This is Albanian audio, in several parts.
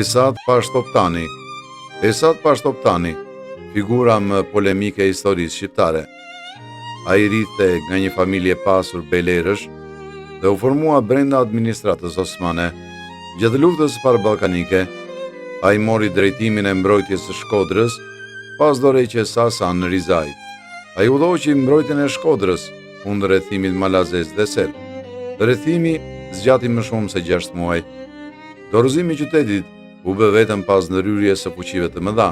Esat Pashtoptani. Esat Pashtoptani, figura më polemike e historisë shqiptare. Ai rrite nga një familje pasur belerësh dhe u formua brenda administratës osmane. Gjatë luftës paraballkanike, ai mori drejtimin e mbrojtjes së Shkodrës pas dorëheqjes së Hasan Rizait. Ai udhëhoqi mbrojtjen e Shkodrës kundër rrethimit malazes dhe serb. Rrethimi zgjati më shumë se 6 muaj. Dorëzimi i qytetit u bë vetëm pas ndërhyrjes së fuqive të mëdha,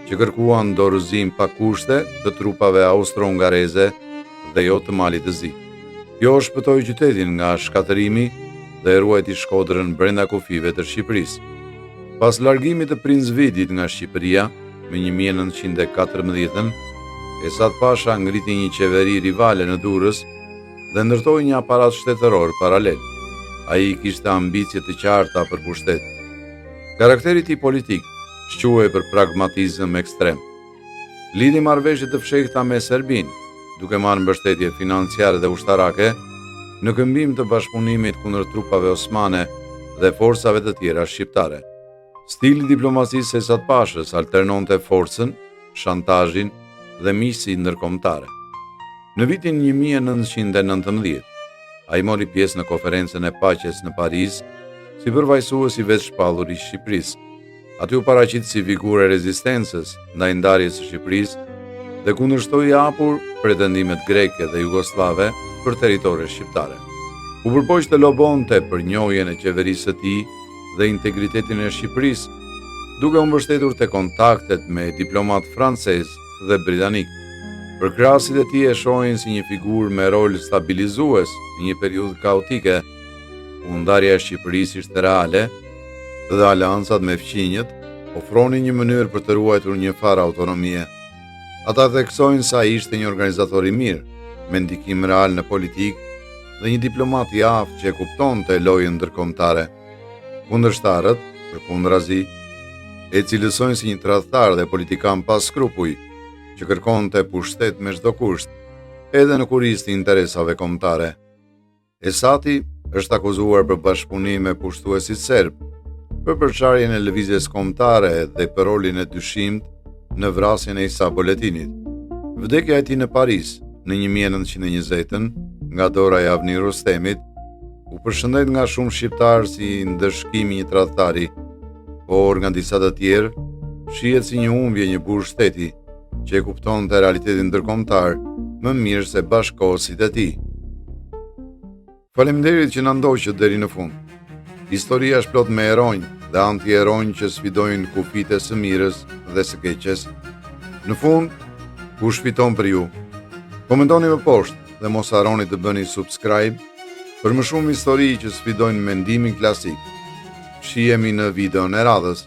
që kërkuan dorëzim pa kushte të trupave austro-hungareze dhe jo të Malit të Zi. Kjo shpëtoi qytetin nga shkatërimi dhe ruajti Shkodrën brenda kufive të Shqipërisë. Pas largimit të Princ Vidit nga Shqipëria me 1914, Esat Pasha ngriti një qeveri rivale në Durrës dhe ndërtoi një aparat shtetëror paralel. Ai kishte ambicie të qarta për pushtet. Karakteri i tij politik shquhej për pragmatizëm ekstrem. Lidhi marrëveshje të fshehta me Serbinë, duke marrë mbështetje financiare dhe ushtarake në këmbim të bashkëpunimit kundër trupave osmane dhe forcave të tjera shqiptare. Stili i diplomacisë së Esat Pashës alternonte forcën, shantazhin dhe miqësi ndërkombëtare. Në vitin 1919, ai mori pjesë në konferencën e paqes në Paris si përfaqësues i vetëshpallur i Shqipërisë. Aty u paraqit si figurë e rezistencës ndaj ndarjes së Shqipërisë dhe kundërshtoi hapur pretendimet greke dhe jugoslave për territoret shqiptare. U përpoq të lobonte për njohjen e qeverisë së tij dhe integritetin e Shqipërisë, duke u mbështetur te kontaktet me diplomat francez dhe britanik. Përkrahasit e tij e shohin si një figurë me rol stabilizues në një periudhë kaotike, ku ndarja e Shqipërisë ishte reale dhe aleancat me fqinjët ofronin një mënyrë për të ruajtur një farë autonomie. Ata theksojnë se ai ishte një organizator i mirë, me ndikim real në politikë dhe një diplomat i aftë që e kuptonte lojën ndërkombëtare. Kundërshtarët, përkundrazi, e cilësojnë si një tradhtar dhe politikan pa skrupuj, që kërkonte pushtet me çdo kusht, edhe në kurisë të interesave kombëtare. Esati është akuzuar për bashkëpunim me pushtuesit serb, për përçarjen e lëvizjes kombëtare dhe për rolin e dyshimt në vrasjen e Isa Boletinit. Vdekja e tij në Paris në 1920 nga dora e Avni Rustemit u përshëndet nga shumë shqiptarë si ndëshkimi i një tradhtari, por nga disa të tjerë shihet si një humbje një burr shteti që e kuptonte realitetin ndërkombëtar më mirë se bashkëkohësit e tij. Faleminderit që na ndoqët deri në fund. Historia është plot me heronj dhe anti-heronj që sfidojnë kufitë së mirës dhe së keqes. Në fund, kush fiton për ju? Komentoni më poshtë dhe mos harroni të bëni subscribe për më shumë histori që sfidojnë mendimin klasik. Shihemi në videon e radhës.